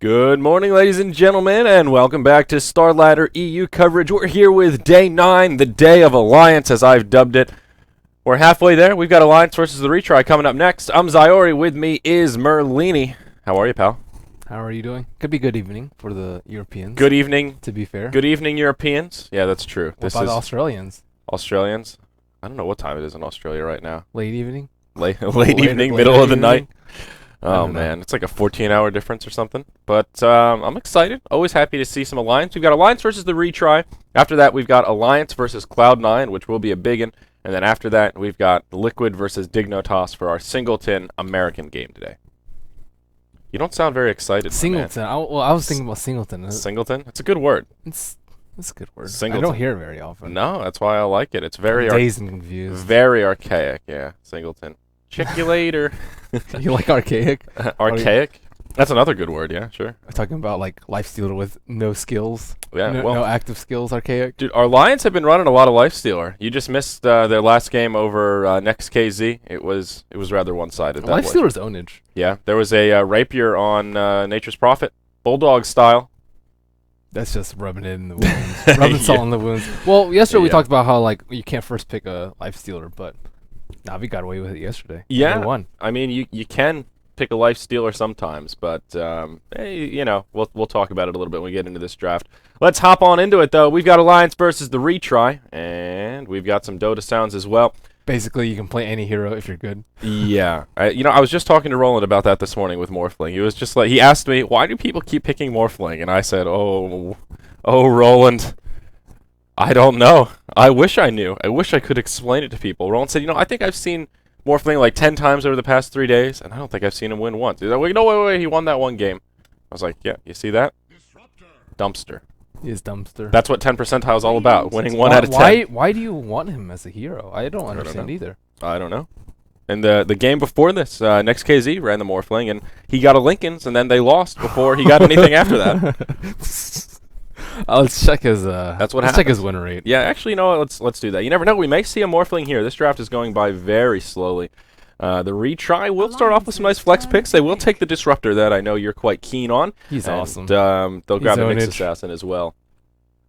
Good morning, ladies and gentlemen, and welcome back to Starladder EU coverage. We're here with Day 9, the Day of Alliance, as I've dubbed it. We're halfway there. We've got Alliance versus the Retry coming up next. I'm Zyori. With me is Merlini. How are you, pal? How are you doing? Could be good evening for the Europeans. Good evening. To be fair. Good evening, Europeans. Yeah, that's true. What about the Australians? Australians? I don't know what time it is in Australia right now. Late evening? Late evening, middle of the night. Oh, man. It's like a 14-hour difference or something. But I'm excited. Always happy to see some Alliance. We've got Alliance versus the Retry. After that, we've got Alliance versus Cloud9, which will be a big one. And then after that, we've got Liquid versus Dignitas for our Singleton American game today. You don't sound very excited, Singleton. I was thinking about Singleton. Singleton? It's a good word. It's a good word. Singleton. I don't hear it very often. No, that's why I like it. It's very dazed and confused. Very archaic, yeah. Singleton. Check you later. You like archaic? Archaic? That's another good word, yeah, sure. I'm talking about like Lifestealer with no skills. Yeah, no active skills, archaic. Dude, our Lions have been running a lot of Lifestealer. You just missed their last game over Next KZ. It was rather one-sided. Lifestealer's ownage. Yeah, there was a Rapier on Nature's Prophet, Bulldog style. That's just rubbing it in the wounds. Rubbing salt in the wounds. Well, yesterday we talked about how like you can't first pick a Lifestealer, but Navi got away with it yesterday. Yeah, they won. I mean, you can pick a Lifestealer sometimes, but hey, you know, we'll talk about it a little bit when we get into this draft. Let's hop on into it, though. We've got Alliance versus the Retry, and we've got some Dota sounds as well. Basically, you can play any hero if you're good. Yeah. I was just talking to Roland about that this morning with Morphling. He was just like, he asked me, why do people keep picking Morphling? And I said, oh, Roland, I don't know. I wish I knew. I wish I could explain it to people. Roland said, I think I've seen Morphling like 10 times over the past 3 days, and I don't think I've seen him win once. He's like, wait, he won that one game. I was like, yeah, you see that? Dumpster. He is dumpster. That's what 10 percentile is all about, winning 1 out of 10. Why do you want him as a hero? I don't understand either. I don't know. And the game before this, Next KZ ran the Morphling, and he got a Lincoln's, and then they lost before he got anything after that. Let's check his. That's what let's check his win rate. Yeah, actually, you know what? Let's do that. You never know. We may see a Morphling here. This draft is going by very slowly. The Retry will start off with some nice flex picks. They will take the Disruptor that I know you're quite keen on. He's awesome. They'll grab the Mix Assassin as well.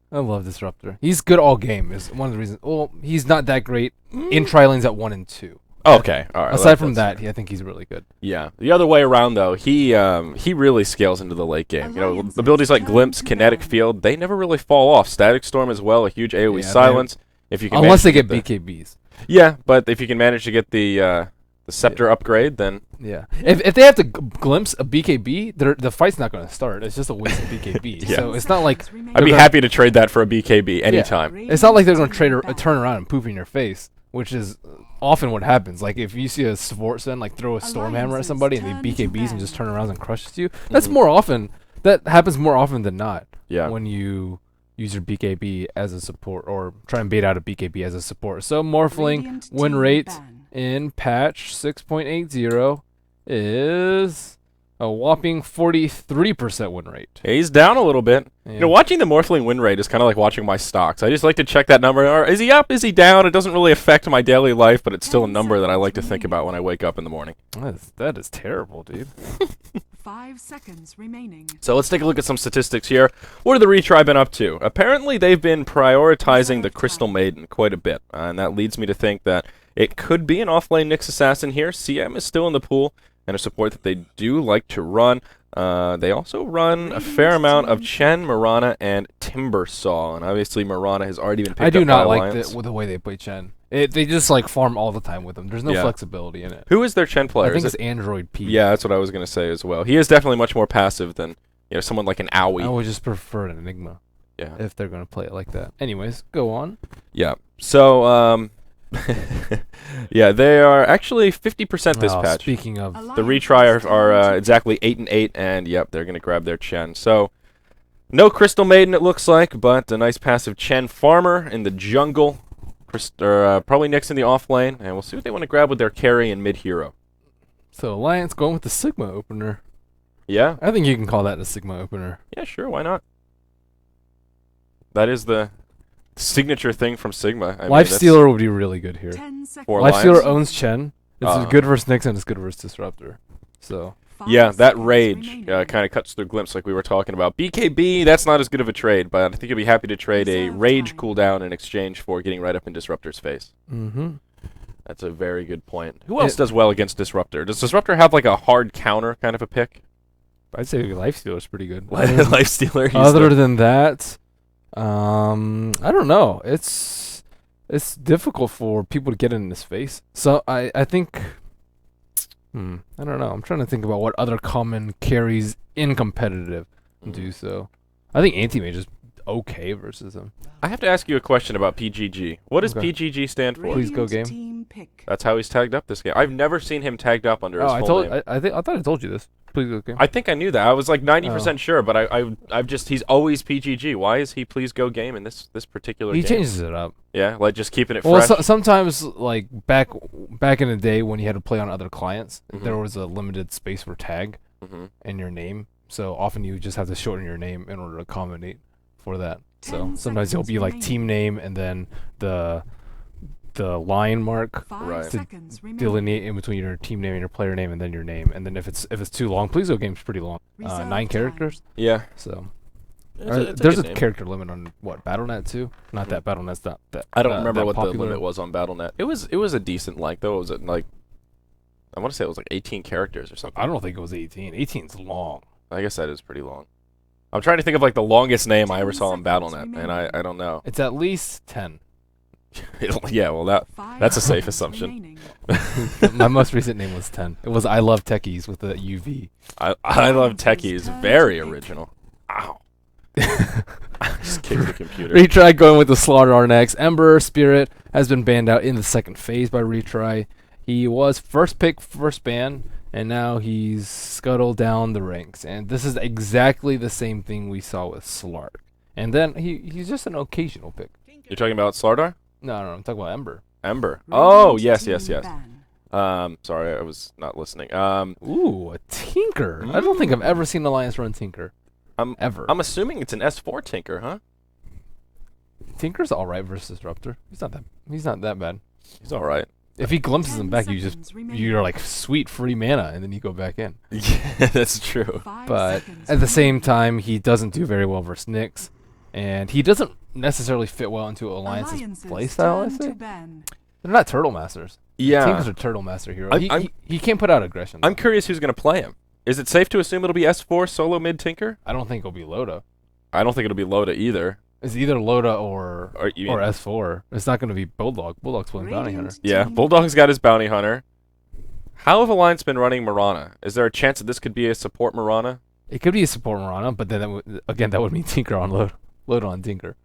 I love Disruptor. He's good all game. Is one of the reasons. Well, he's not that great in tri lanes at 1 and 2. Okay, all right. Aside from that, I think he's really good. Yeah. The other way around, though, he really scales into the late game. Abilities like Glimpse, Kinetic Field, they never really fall off. Static Storm as well, a huge AoE silence. If you can unless they get BKBs. Yeah, but if you can manage to get the Scepter upgrade, then... Yeah. If they have to glimpse a BKB, the fight's not going to start. It's just a waste of BKB. Yeah. So it's not like... I'd be happy to trade that for a BKB anytime. Yeah. It's not like they're going to turn around and poop in your face, which is often what happens. Like, if you see a Svortson, like, throw a Stormhammer at somebody and they BKBs and just turn around and crushes you, that's more often... That happens more often than not. Yeah. When you use your BKB as a support or try and bait out a BKB as a support. So Morphling win rate in patch 6.80 is a whopping 43% win rate. He's down a little bit. Yeah. Watching the Morphling win rate is kind of like watching my stocks. I just like to check that number. Or is he up? Is he down? It doesn't really affect my daily life, but it's still a number that I like to think about when I wake up in the morning. That is terrible, dude. 5 seconds remaining. So let's take a look at some statistics here. What have the Retry been up to? Apparently, they've been prioritizing the Crystal Maiden quite a bit, and that leads me to think that it could be an off-lane Nyx Assassin here. CM is still in the pool, and a support that they do like to run. They also run a fair amount of Chen, Mirana, and Timbersaw, and obviously Mirana has already been picked up by Alliance. I do not like the way they play Chen. They just like farm all the time with him. There's no flexibility in it. Who is their Chen player? I think it's Android P. Yeah, that's what I was going to say as well. He is definitely much more passive than someone like an Owie. I would just prefer an Enigma. Yeah. If they're going to play it like that. Anyways, go on. Yeah. So, yeah, they are actually 50% this patch. Speaking of... The Retry are exactly 8 and 8, and yep, they're going to grab their Chen. So, no Crystal Maiden it looks like, but a nice passive Chen farmer in the jungle. Probably Nyx in the off lane, and we'll see what they want to grab with their carry and mid hero. So Alliance going with the Sigma opener. Yeah? I think you can call that a Sigma opener. Yeah, sure, why not? That is the signature thing from Sigma. Lifestealer would be really good here. For Lifestealer owns Chen. It's good versus Nyx and it's good versus Disruptor. So Yeah, that seconds rage remaining. kind of cuts through Glimpse like we were talking about. BKB, that's not as good of a trade, but I think you'll be happy to trade a Reserve rage time. cooldown in exchange for getting right up in Disruptor's face. Mm-hmm. That's a very good point. Who else does well against Disruptor? Does Disruptor have like a hard counter kind of a pick? I'd say Lifesteal is pretty good. Lifestealer. Other than that, I don't know. It's difficult for people to get in his face. So I think, I don't know. I'm trying to think about what other common carries in competitive do so. I think Anti-Mage is okay versus him. I have to ask you a question about PGG. What does Okay. PGG stand for? Please go Radiant game. team pick. That's how he's tagged up this game. I've never seen him tagged up under his I full name. thought I told you this. Please go game. I think I knew that. I was like 90% sure, but I've just he's always PGG. Why is he please go game in this particular He game? changes it up. Yeah, like just keeping it Well, fresh. sometimes like back in the day when you had to play on other clients, Mhm. there was a limited space for tag Mhm. in your name. So often you just have to shorten your name in order to accommodate for that. So 10 sometimes it'll seconds be like remaining. team name and then the line mark 5 Right. seconds remaining. delineate in between your team name and your player name and then your name. And then if it's too long, please go game's pretty long. Reserve 9 time. characters. Yeah. So It's there's good a name. character limit on what Battle.net too. Not that Battle.net's not that. I don't remember that what popular. the limit was on Battle.net. It was a decent length though. It was like I want to say it was like 18 characters or something. I don't think it was 18. 18's long. I guess that is pretty long. I'm trying to think of like the longest name I ever 10 saw on seconds Battle.net, and remaining. I don't know. It's at least 10. Yeah, well that's a safe seconds assumption. remaining. My most recent name was 10. It was I Love Techies with a UV. I love techies. Very Time to pick. original. Ow. I just kicked the computer. Retry going with the Starladder next. Ember Spirit has been banned out in the second phase by Retry. He was first pick, first ban, and now he's scuttled down the ranks. And this is exactly the same thing we saw with Slark. And then he's just an occasional pick. You're talking about Slardar? No, I'm talking about Ember. Ember. Oh, Radiant yes. team ban. Sorry, I was not listening. Ooh, a Tinker. I don't think I've ever seen Alliance run Tinker. Ever. I'm assuming it's an S4 Tinker, huh? Tinker's alright versus Disruptor. He's not that bad. He's all right. If he glimpses 10 him back, seconds remaining. you're like sweet free mana, and then you go back in. Yeah, that's true. 5 But seconds at the same remaining. time, he doesn't do very well versus Nyx, and he doesn't necessarily fit well into Alliance's Alliances playstyle. I turn to say ban. they're not Turtle Masters. Yeah. Tinkers are Turtle Master hero. I'm- He can't put out aggression. I'm curious who's going to play him. Is it safe to assume it'll be S4 solo mid Tinker? I don't think it'll be Loda. I don't think it'll be Loda either. It's either Loda or You mean- S4. It's not going to be Bulldog. Bulldog's playing Bounty Hunter. Radiant Yeah, team Bulldog's got his bounty hunter. How have Alliance been running Mirana? Is there a chance that this could be a support Mirana? It could be a support Marana, but then that would mean Tinker on Loda. Loda on Tinker.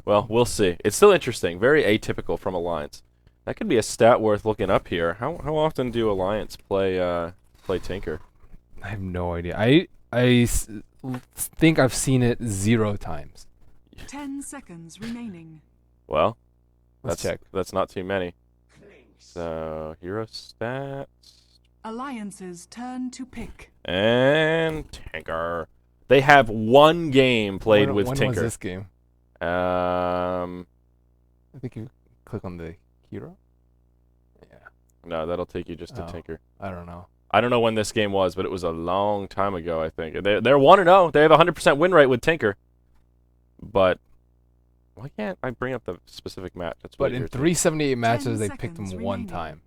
Well, we'll see. It's still interesting. Very atypical from Alliance. That could be a stat worth looking up here. How often do Alliance play Tinker? I have no idea. Think I've seen it 0 times. 10 seconds remaining. Well, Let's check. That's not too many. So hero stats Alliance's turn to pick. and Tinker. They have one game played with when Tinker. was this game? I think you click on the hero. Yeah. No, that'll take you just to Oh. Tinker. I don't know. I don't know when this game was, but it was a long time ago, I think. They're 1-0. They have a 100% win rate with Tinker. But why can't I bring up the specific match? That's But what in you're 378 matches, 10 they picked him seconds one remaining. time,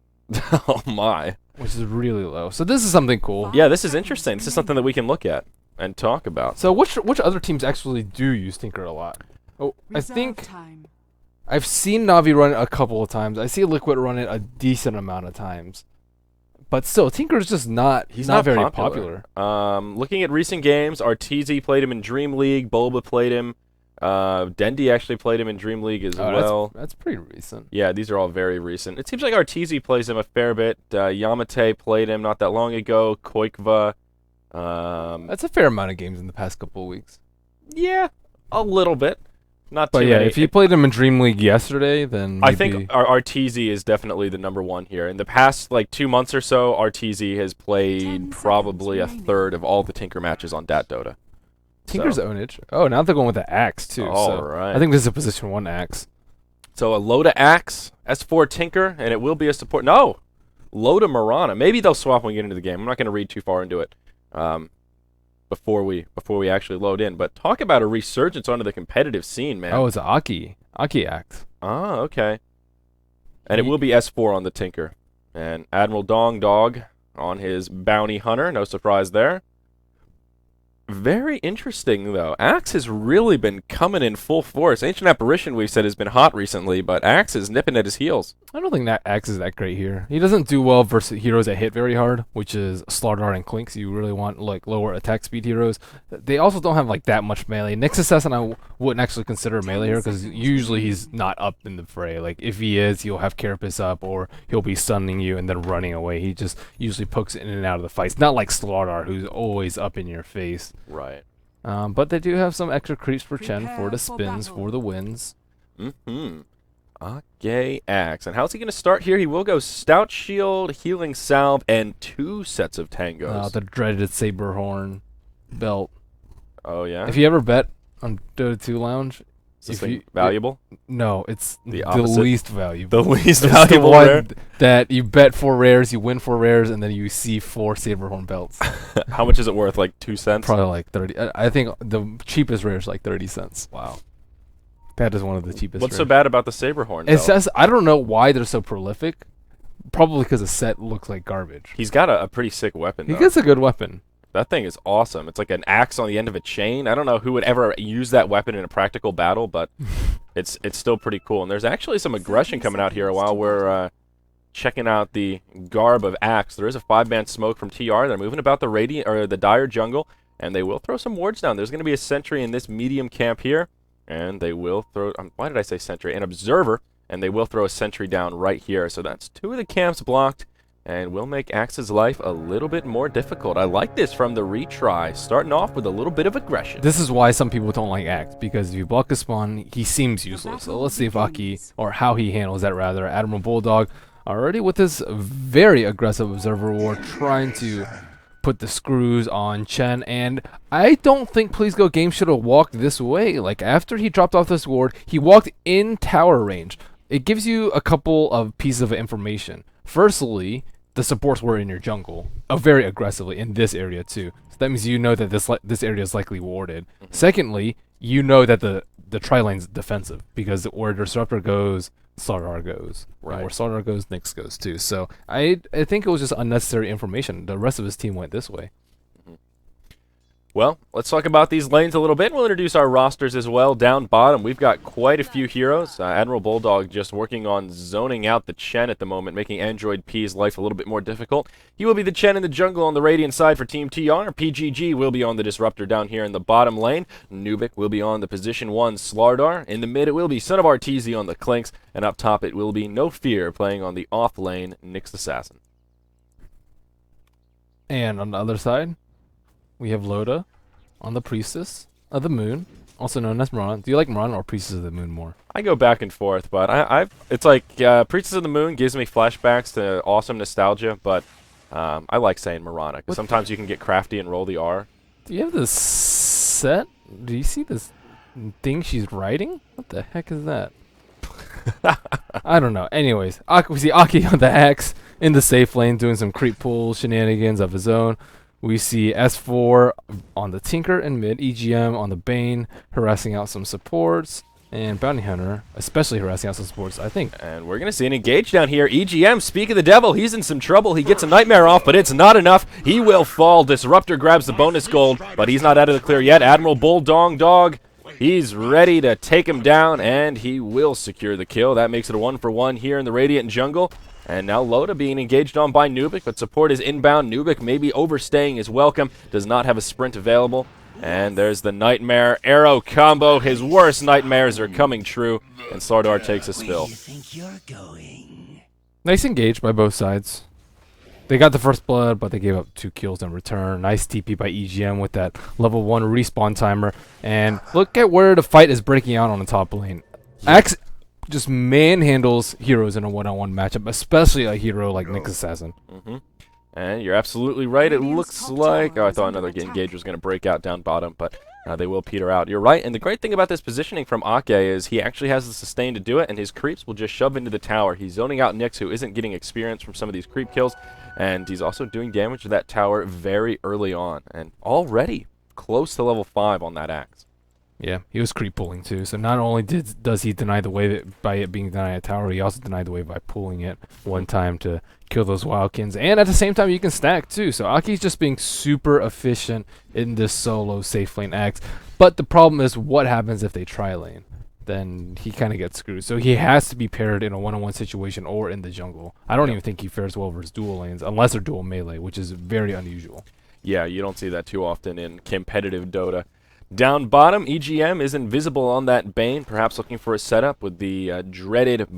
Oh my. which is really low. So this is something cool. Yeah, this is interesting. This is something that we can look at and talk about. So which other teams actually do use Tinker a lot? Oh, I Reserve think time. I've seen Navi run it a couple of times. I see Liquid run it a decent amount of times. But still, Tinker's just not very popular. Looking at recent games, Arteezy played him in Dream League. Bulba played him. Dendi actually played him in Dream League as well. That's pretty recent. Yeah, these are all very recent. It seems like Arteezy plays him a fair bit. Yamate played him not that long ago. Koikva. That's a fair amount of games in the past couple of weeks. Yeah, a little bit. Not But too yeah, many. if you played him in Dream League yesterday, then I maybe think Arteezy is definitely the number one here. In the past, 2 months or so, Arteezy has 10 played seconds probably a remaining. third of all the Tinker matches on Dat Dota. Tinker's So- ownage. Oh, now they're going with the axe too. So Alright. I think this is a position 1 axe. So a Loda Axe, S4 Tinker, and it will be a support. No! Loda Marana. Maybe they'll swap when we get into the game. I'm not going to read too far into it before we actually load in. But talk about a resurgence onto the competitive scene, man. Oh, it's Aki Axe. Ah, okay. And it will be S4 on the Tinker. And Admiral Dong Dog on his Bounty Hunter. No surprise there. Very interesting, though. Axe has really been coming in full force. Ancient Apparition, we've said, has been hot recently, but Axe is nipping at his heels. I don't think that Axe is that great here. He doesn't do well versus heroes that hit very hard, which is Starladder and Clinks. You really want like lower attack speed heroes. They also don't have like that much melee. Nyx Assassin I wouldn't actually consider melee here because usually he's not up in the fray. Like if he is, he'll have Carapace up or he'll be stunning you and then running away. He just usually pokes in and out of the fights. Not like Starladder, who's always up in your face. Right. But they do have some extra creeps for Chen for the spins, for the wins. Okay, Axe. And how's he going to start here? He will go Stout Shield, Healing Salve, and 2 sets of tangos. The dreaded Saberhorn belt. Oh, yeah? If you ever bet on Dota 2 Lounge, Is this thing valuable? no, it's The the opposite? least valuable. The least It's the valuable one rare? that you bet 4 rares, you win 4 rares, and then you see 4 Saberhorn belts. How much is it worth? Like 2 cents? Probably like 30. I think the cheapest rare is like 30 cents. Wow. That is one of the cheapest What's rares. so bad about the Saberhorn, It's though? just, I don't know why they're so prolific. Probably because the set looks like garbage. He's got a pretty sick weapon, He though. gets a good weapon. That thing is awesome. It's like an axe on the end of a chain. I don't know who would ever use that weapon in a practical battle, but it's still pretty cool. And there's actually some aggression coming out here while we're checking out the garb of Axe. There is a 5-man smoke from TR. They're moving about the the dire jungle, and they will throw some wards down. There's going to be a sentry in this medium camp here, and they will throw. Why did I say sentry? An observer, and they will throw a sentry down right here. So that's 2 of the camps blocked. And will make Axe's life a little bit more difficult. I like this from TheRetry, starting off with a little bit of aggression. This is why some people don't like Axe, because if you block a spawn, he seems useless. So let's see if Aki, or how he handles that rather. Admiral Bulldog, already with this very aggressive Observer Ward, trying to put the screws on Chen, and I don't think Please Go Game should have walked this way. Like, after he dropped off this ward, he walked in tower range. It gives you a couple of pieces of information. Firstly, the supports were in your jungle, very aggressively in this area too. So that means you know that this area is likely warded. Secondly, you know that the tri-lane's defensive, because where Disruptor goes, Starladder goes. Right. And where Starladder goes, Nyx goes too. So I think it was just unnecessary information. The rest of his team went this way. Well, let's talk about these lanes a little bit. We'll introduce our rosters as well. Down bottom, we've got quite a few heroes. Admiral Bulldog just working on zoning out the Chen at the moment, making Android P's life a little bit more difficult. He will be the Chen in the jungle on the Radiant side for Team TR. PGG will be on the Disruptor down here in the bottom lane. Nubik will be on the position 1 Slardar. In the mid, it will be Son of Arteezy on the Clinks. And up top, it will be No Fear playing on the off lane, Nyx Assassin. And on the other side, we have Loda on the Priestess of the Moon, also known as Marana. Do you like Marana or Priestess of the Moon more? I go back and forth, but it's like Priestess of the Moon gives me flashbacks to awesome nostalgia, but I like saying Marana, because sometimes you can get crafty and roll the R. Do you have this set? Do you see this thing she's writing? What the heck is that? I don't know. Anyways, we see Aki on the X in the safe lane doing some creep pull shenanigans of his own. We see S4 on the Tinker in mid, EGM on the Bane, harassing out some supports, and Bounty Hunter, especially harassing out some supports, I think. And we're going to see an engage down here. EGM, speak of the devil, he's in some trouble. He gets a Nightmare off, but it's not enough. He will fall. Disruptor grabs the bonus gold, but he's not out of the clear yet. Admiral Bulldog Dog, he's ready to take him down, and he will secure the kill. That makes it a 1-for-1 here in the Radiant jungle. And now Loda being engaged on by Nubik, but support is inbound. Nubik maybe overstaying his welcome, does not have a sprint available. And there's the Nightmare Arrow combo. His worst nightmares are coming true, and Slardar takes a spill. Nice engage by both sides. They got the first blood, but they gave up 2 kills in return. Nice TP by EGM with that level 1 respawn timer. And look at where the fight is breaking out on the top lane. Axe just manhandles heroes in a one-on-one matchup, especially a hero like Nyx Assassin. And you're absolutely right. It looks like... Oh, I thought another engage was going to break out down bottom, but they will peter out. You're right, and the great thing about this positioning from Ake is he actually has the sustain to do it, and his creeps will just shove into the tower. He's zoning out Nyx, who isn't getting experience from some of these creep kills, and he's also doing damage to that tower very early on, and already close to level 5 on that axe. Yeah, he was creep pulling too. So not only does he deny the wave by it being denied a tower, he also denied the wave by pulling it one time to kill those wildkins. And at the same time, you can stack too. So Aki's just being super efficient in this solo safe lane axe. But the problem is, what happens if they tri lane? Then he kind of gets screwed. So he has to be paired in a one-on-one situation or in the jungle. I don't even think he fares well versus dual lanes unless they're dual melee, which is very unusual. Yeah, you don't see that too often in competitive Dota. Down bottom, EGM is invisible on that Bane, perhaps looking for a setup with the dreaded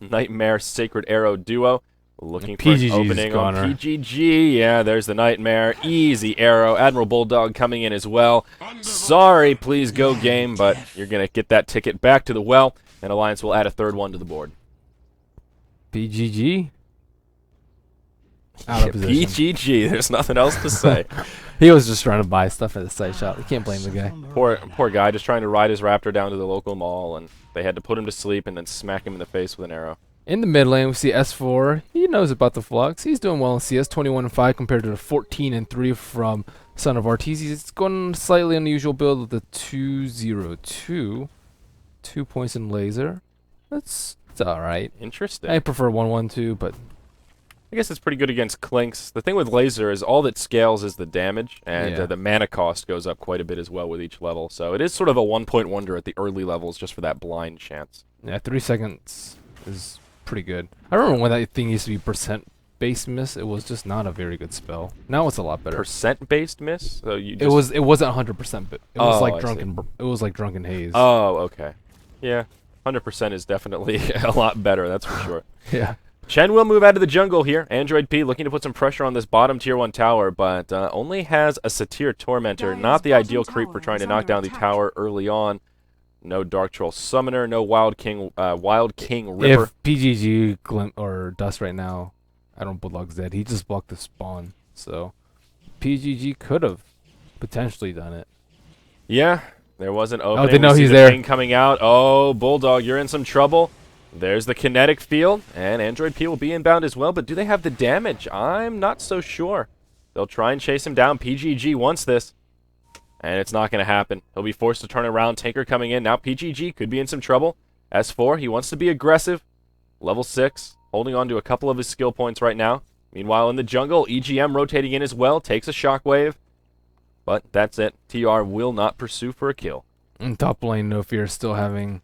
Nightmare Sacred Arrow duo. Looking for an opening on PGG. Yeah, there's the Nightmare. Easy arrow. Admiral Bulldog coming in as well. Sorry, please go game, but you're going to get that ticket back to the well, and Alliance will add a third one to the board. PGG? Out of position. PGG, there's nothing else to say. He was just trying to buy stuff at the side shop. You can't blame the guy. Poor guy, just trying to ride his raptor down to the local mall, and they had to put him to sleep and then smack him in the face with an arrow. In the mid lane, we see S4. He knows about the flux. He's doing well in CS, 21-5 compared to the 14-3 from Son of Arteezy. He's going slightly unusual build with the 2-0-2. 2 points in laser. It's all right. Interesting. I prefer 1-1-2, but I guess it's pretty good against Clinks. The thing with laser is all that scales is the damage, and the mana cost goes up quite a bit as well with each level. So it is sort of a one-point wonder at the early levels just for that blind chance. Yeah, 3 seconds is pretty good. I remember when that thing used to be percent-based miss. It was just not a very good spell. Now it's a lot better. Percent-based miss? So you it wasn't 100%, but it was like drunken. it was like drunken haze. Oh, okay. Yeah, 100% is definitely a lot better. That's for sure. Yeah. Chen will move out of the jungle here. Android P looking to put some pressure on this bottom tier 1 tower, but only has a Satyr Tormentor. Not the ideal creep for trying to knock down the tower early on. No Dark Troll Summoner, no Wild King Ripper. If PGG or Dust right now, I don't Bulldog's dead. He just blocked the spawn. So PGG could have potentially done it. Yeah, there was an opening. Oh, they know he's there. Ping coming out. Oh, Bulldog, you're in some trouble. There's the kinetic field, and Android P will be inbound as well, but do they have the damage? I'm not so sure. They'll try and chase him down. PGG wants this, and it's not going to happen. He'll be forced to turn around. Tanker coming in. Now PGG could be in some trouble. S4, he wants to be aggressive. Level 6, holding on to a couple of his skill points right now. Meanwhile, in the jungle, EGM rotating in as well, takes a shockwave. But that's it. TR will not pursue for a kill. In top lane, No Fear still having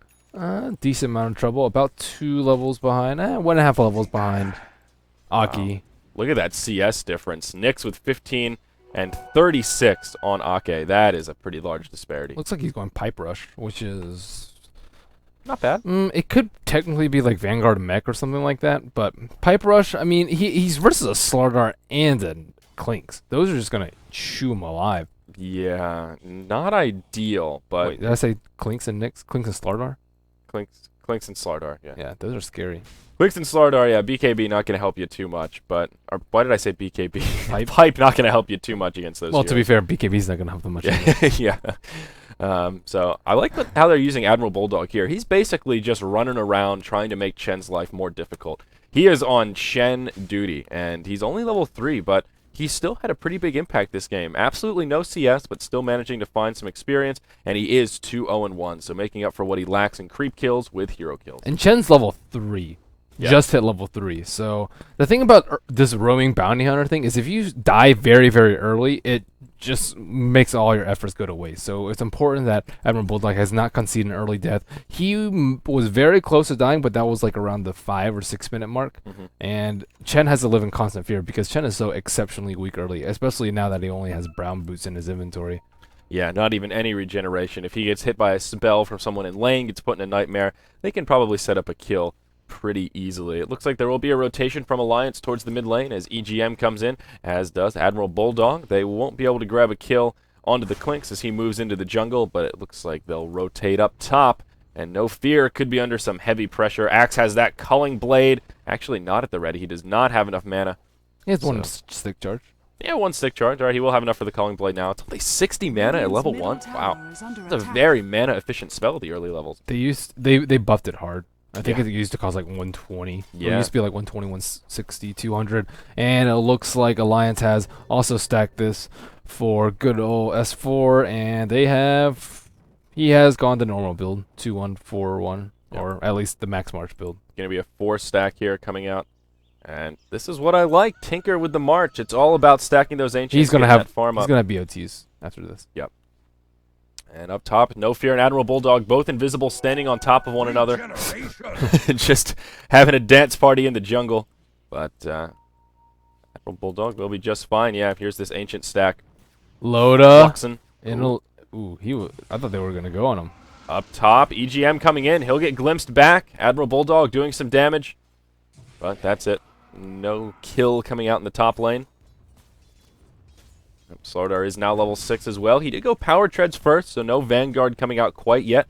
decent amount of trouble. About 2 levels behind. 1.5 levels behind Aki. Wow. Look at that CS difference. Nyx with 15 and 36 on Ake. That is a pretty large disparity. Looks like he's going Pipe Rush, which is not bad. It could technically be like Vanguard Mech or something like that, but Pipe Rush, I mean, he's versus a Starladder and a Clinks. Those are just going to chew him alive. Yeah, not ideal, but... Wait, did I say Clinks and Nyx? Clinks and Starladder? Clinks and Starladder, yeah. Yeah, those are scary. Clinks and Starladder, yeah, BKB not going to help you too much, but... Or why did I say BKB? Pipe? Pipe not going to help you too much against those Well, heroes. to be fair, BKB's not going to help them much. Yeah. So I like how they're using Admiral Bulldog here. He's basically just running around trying to make Chen's life more difficult. He is on Chen duty, and he's only level 3, but he still had a pretty big impact this game. Absolutely no CS, but still managing to find some experience, and he is 2-0-1, so making up for what he lacks in creep kills with hero kills. And Chen's level 3. Yeah. Just hit level 3. So the thing about this roaming bounty hunter thing is if you die very, very early, it just makes all your efforts go to waste. So it's important that Admiral Bulldog has not conceded an early death. He was very close to dying, but that was like around the 5 or 6 minute mark. And Chen has to live in constant fear because Chen is so exceptionally weak early, especially now that he only has brown boots in his inventory. Yeah, not even any regeneration. If he gets hit by a spell from someone in lane, gets put in a nightmare, they can probably set up a kill pretty easily. It looks like there will be a rotation from Alliance towards the mid lane as EGM comes in, as does Admiral Bulldog. They won't be able to grab a kill onto the Clinks as he moves into the jungle, but it looks like they'll rotate up top, and No Fear could be under some heavy pressure. Axe has that culling blade. Actually not at the ready. He does not have enough mana. He has one stick charge. Yeah, 1 stick charge. All right, he will have enough for the Calling Blade now. It's only 60 mana at level 1. Wow. That's a very mana-efficient spell at the early levels. They buffed it hard. I think Yeah. it used to cost like 120. Yeah. It used to be like 120, 160, 200. And it looks like Alliance has also stacked this for good old S4. And he has gone the normal build, 2-1-4-1. Yeah. Or at least the Max March build. Going to be a 4 stack here coming out. And this is what I like. Tinker with the March. It's all about stacking those ancients. He's gonna getting have that farm he's up. gonna have BOTs after this. And up top, No Fear and Admiral Bulldog, both invisible, standing on top of one another. Just having a dance party in the jungle. But Admiral Bulldog will be just fine. Yeah, here's this ancient stack. Loda. Fluxen. I thought they were gonna go on him. Up top, EGM coming in. He'll get glimpsed back. Admiral Bulldog doing some damage. But that's it. No kill coming out in the top lane. Starladder is now level 6 as well. He did go Power Treads first, so no Vanguard coming out quite yet.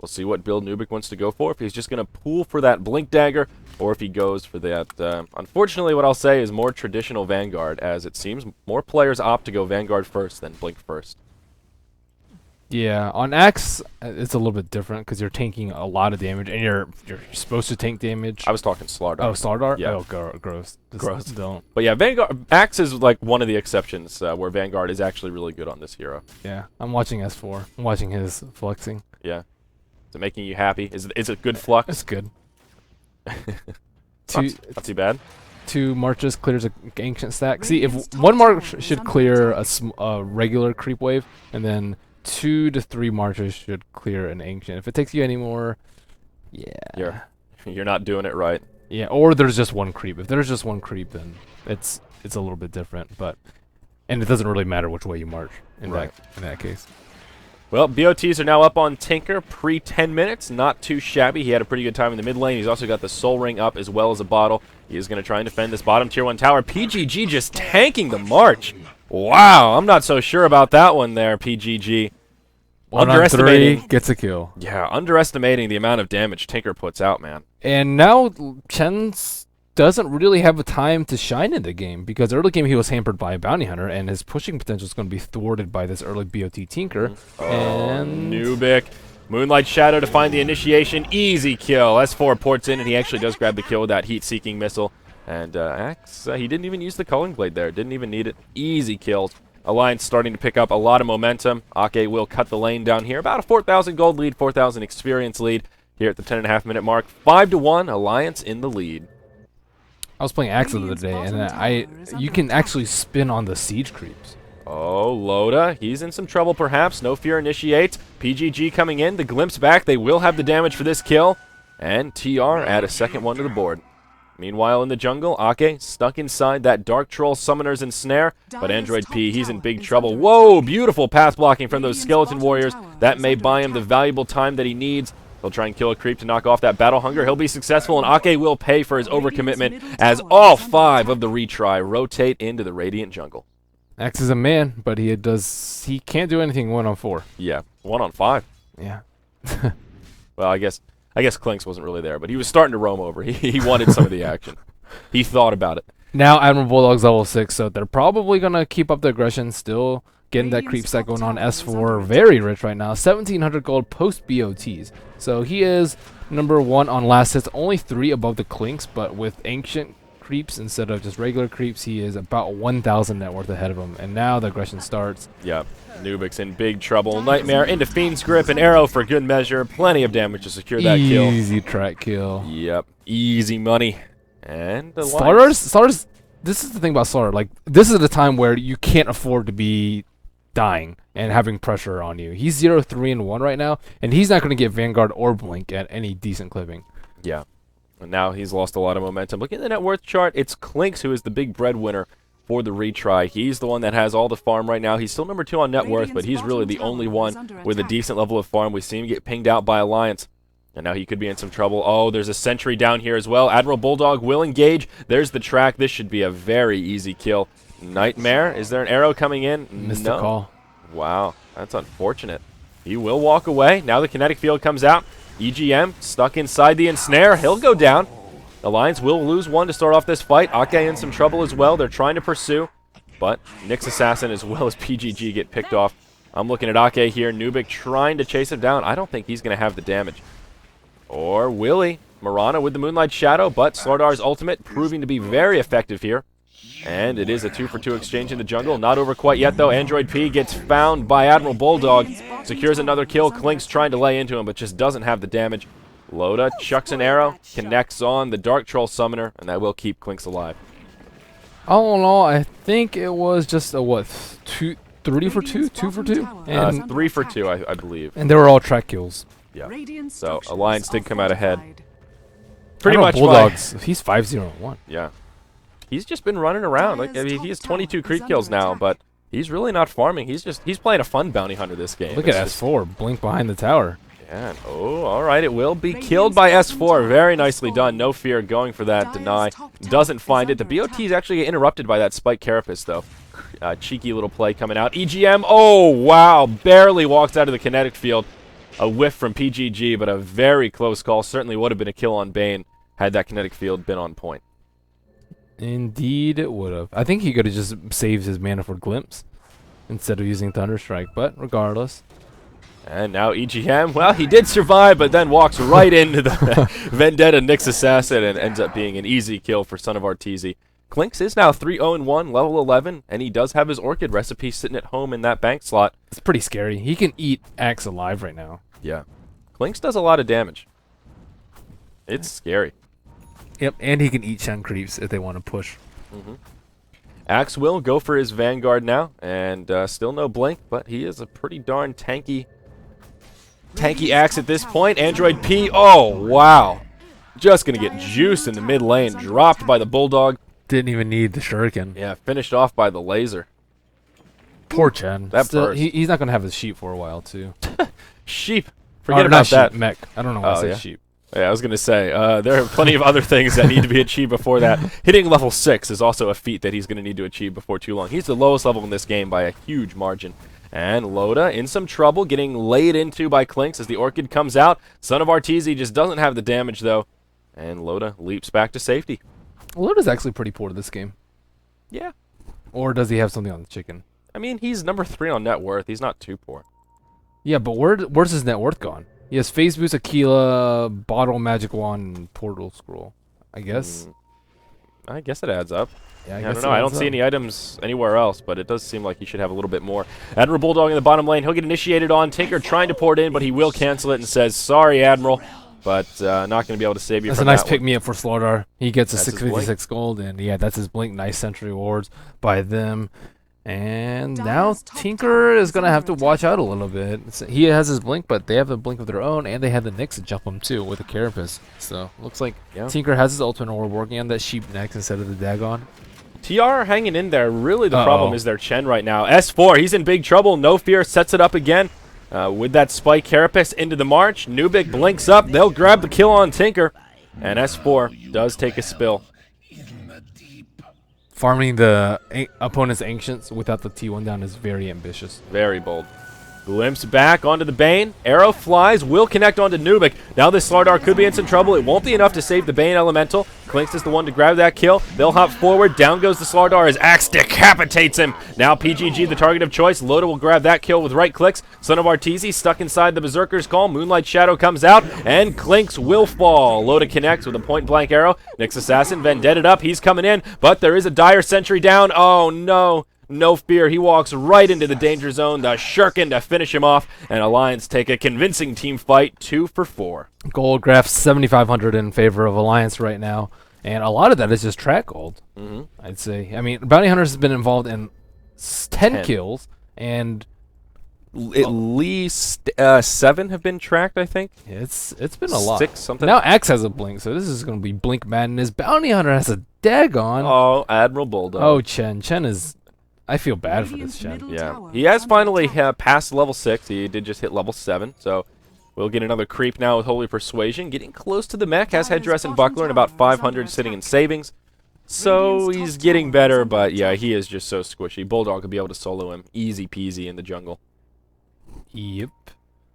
We'll see what build Nubik wants to go for. If he's just going to pool for that Blink Dagger, or if he goes for that, unfortunately what I'll say is more traditional Vanguard, as it seems more players opt to go Vanguard first than Blink first. Yeah, on Axe it's a little bit different because you're tanking a lot of damage, and you're supposed to tank damage. I was talking Starladder. Oh, Starladder? Yeah. Oh, gross. Gross. Don't. But yeah, Vanguard Axe is like one of the exceptions where Vanguard is actually really good on this hero. Yeah, I'm watching S4. I'm watching his flexing. Yeah. Is it making you happy? Is it good flux? It's good. Not too bad. 2 marches clears a ancient stack. See, if 1 march should clear a regular creep wave, and then 2 to 3 marches should clear an ancient. If it takes you any more, yeah. You're not doing it right. Yeah, or there's just 1 creep. If there's just 1 creep, then it's a little bit different. And it doesn't really matter which way you march in that case. Well, BOTs are now up on Tinker pre 10 minutes. Not too shabby. He had a pretty good time in the mid lane. He's also got the Soul Ring up as well as a bottle. He is going to try and defend this bottom tier 1 tower. PGG just tanking the march. Wow, I'm not so sure about that one there, PGG. 1 on 3 gets a kill. Yeah, underestimating the amount of damage Tinker puts out, man. And now Chen's doesn't really have a time to shine in the game, because early game he was hampered by a bounty hunter, and his pushing potential is going to be thwarted by this early BOT Tinker. And Nubik. Moonlight Shadow to find the initiation. Easy kill. S4 ports in, and he actually does grab the kill with that heat-seeking missile. And Axe, he didn't even use the Culling Blade there. Didn't even need it. Easy kills. Alliance starting to pick up a lot of momentum. Ake will cut the lane down here. About a 4,000 gold lead, 4,000 experience lead here at the 10.5-minute mark. 5-1, Alliance in the lead. I was playing Axe the other day, and you can actually spin on the siege creeps. Oh, Loda, he's in some trouble perhaps. No Fear initiates. PGG coming in, the glimpse back. They will have the damage for this kill. And TR add a second one to the board. Meanwhile, in the jungle, Ake stuck inside that Dark Troll Summoner's Ensnare, but Android P, he's in big trouble. Whoa, beautiful path blocking from those Skeleton Warriors. That may buy him the valuable time that he needs. He'll try and kill a creep to knock off that Battle Hunger. He'll be successful, and Ake will pay for his overcommitment as all 5 of the retry rotate into the Radiant jungle. Axe is a man, but he can't do anything 1-on-4. Yeah, 1-on-5. Yeah. Well, I guess Clinks wasn't really there, but he was starting to roam over. He wanted some of the action. He thought about it. Now Admiral Bulldog's level 6, so they're probably going to keep up the aggression, still getting that creep stack going on. S4 very rich right now, 1,700 gold post BOTs. So he is number 1 on last hits, only 3 above the Clinks, but with ancient creeps instead of just regular creeps, he is about 1,000 net worth ahead of him. And now the aggression starts. Yeah, Nubik's in big trouble. Nightmare into Fiend's Grip, an arrow for good measure. Plenty of damage to secure that kill. Easy track kill. Yep, easy money. And the Starladder's, this is the thing about Starladder. Like, this is the time where you can't afford to be dying and having pressure on you. He's 0-3-1 right now, and he's not going to get Vanguard or Blink at any decent clipping. Yeah. And now he's lost a lot of momentum. Look at the net worth chart. It's Clinks who is the big breadwinner for the retry. He's the one that has all the farm right now. He's still number 2 on net worth, but he's really the only one with a decent level of farm. We see him get pinged out by Alliance. And now he could be in some trouble. Oh, there's a sentry down here as well. Admiral Bulldog will engage. There's the track. This should be a very easy kill. Nightmare. Is there an arrow coming in? Missed the call. Wow, that's unfortunate. He will walk away. Now the kinetic field comes out. EGM stuck inside the ensnare. He'll go down. Alliance will lose 1 to start off this fight. Ake in some trouble as well. They're trying to pursue, But Nyx Assassin as well as PGG get picked off. I'm looking at Ake here. Nubik trying to chase him down. I don't think he's going to have the damage. Or will he? Mirana with the Moonlight Shadow, but Slardar's ultimate proving to be very effective here. And it is a 2-for-2 exchange in the jungle. Not over quite yet, though. Android P gets found by Admiral Bulldog. Secures another kill. Klink's trying to lay into him, but just doesn't have the damage. Loda chucks an arrow, connects on the Dark Troll Summoner, and that will keep Klinks alive. All in all, I think it was just a, what, 3 for 2? 2 for 2? And 3 for 2, I believe. and they were all track kills. Yeah. So Alliance did come out ahead. Pretty Pretty much Bulldogs. He's 5-0-1. Yeah. He's just been running around. Like, I mean, he has 22 creep kills now, but he's really not farming. He's playing a fun bounty hunter this game. Look at S4, blink behind the tower. Yeah. Oh, all right. It will be killed by S4. Very nicely done. No fear going for that deny. Doesn't find it. The BOT is actually interrupted by that Spike Carapace, though. Cheeky little play coming out. EGM. Oh, wow. Barely walks out of the kinetic field. A whiff from PGG, but a very close call. Certainly would have been a kill on Bane had that kinetic field been on point. Indeed, it would have. I think he could have just saved his mana for Glimpse instead of using Thunderstrike, but regardless. And now EGM, well, he did survive, but then walks right into the Vendetta Nyx Assassin and ends up being an easy kill for Son of Arteezy. Klinks is now 3-0-1, level 11, and he does have his Orchid recipe sitting at home in that bank slot. It's pretty scary. He can eat Axe alive right now. Yeah. Klinks does a lot of damage. It's scary. Yep, and he can eat Shen creeps if they want to push. Axe will go for his Vanguard now, and still no blink, but he is a pretty darn tanky Axe at this point. Android P, oh, wow. Just going to get juiced in the mid lane, dropped by the Bulldog. Didn't even need the shuriken. Yeah, finished off by the laser. Poor Chen. That Still, burst. he's not going to have his sheep for a while, too. Sheep. Forget Or about not that. sheep, mech. I don't know why I Oh, say yeah? sheep. Yeah, I was going to say, there are plenty of other things that need to be achieved before that. Hitting level 6 is also a feat that he's going to need to achieve before too long. He's the lowest level in this game by a huge margin. And Loda in some trouble, getting laid into by Klinks as the Orchid comes out. Son of Arteezy just doesn't have the damage, though. And Loda leaps back to safety. Loda's actually pretty poor this game. Yeah. Or does he have something on the chicken? I mean, he's number 3 on net worth. He's not too poor. Yeah, but where's his net worth gone? He has Phase Boost, Aquila, Bottle, Magic Wand, and Portal Scroll. I guess. I guess it adds up. Yeah, I don't know. I don't see any items anywhere else, but it does seem like he should have a little bit more. Admiral Bulldog in the bottom lane. He'll get initiated on. Tinker trying to pour it in, but he will cancel it and says, sorry, Admiral, but not going to be able to save you That's from a nice that pick-me-up for Slardar. He gets a That's his 656 gold, and yeah, that's his blink. Nice sentry rewards by them. And now Tinker is going to have to watch out a little bit. He has his blink, but they have a blink of their own, and they have the Nyx to jump him too with a Carapace. So looks like Tinker has his ultimate orb working on that sheep next instead of the Dagon. TR hanging in there. Really the problem is their Chen right now. S4, he's in big trouble. No fear, sets it up again with that Spike Carapace into the march. Nubik blinks up. They'll grab the kill on Tinker. And S4 does take a spill. Farming the opponent's Ancients without the T1 down is very ambitious. Very bold. Glimpse back onto the Bane. Arrow flies, will connect onto Nubik. Now this Slardar could be in some trouble. It won't be enough to save the Bane Elemental. Klinks is the one to grab that kill. They'll hop forward. Down goes the Slardar as Axe decapitates him. Now PGG the target of choice. Loda will grab that kill with right clicks. Son of Arteezy stuck inside the Berserker's Call. Moonlight Shadow comes out, and Klinks will fall. Loda connects with a point-blank arrow. Nyx Assassin vendetted up. He's coming in, but there is a dire sentry down. Oh, no. No fear, he walks right into the danger zone, the Shuriken to finish him off, and Alliance take a convincing team fight, 2 for 4. Gold graph 7,500 in favor of Alliance right now, and a lot of that is just track gold, I'd say. I mean, Bounty Hunters has been involved in 10 kills, and at least 7 have been tracked, I think. it's been a lot. 6, something. Now Axe has a blink, so this is going to be blink madness. Bounty Hunter has a Dagon. Oh, Admiral Bulldog. Oh, Chen. Chen is... I feel bad for this Chen. Yeah, he has finally passed level 6. He did just hit level 7, so we'll get another creep now with Holy Persuasion. Getting close to the mech, has Headdress and Buckler, and about 500 sitting in savings. So he's getting better, but yeah, he is just so squishy. Bulldog could be able to solo him easy peasy in the jungle. Yep.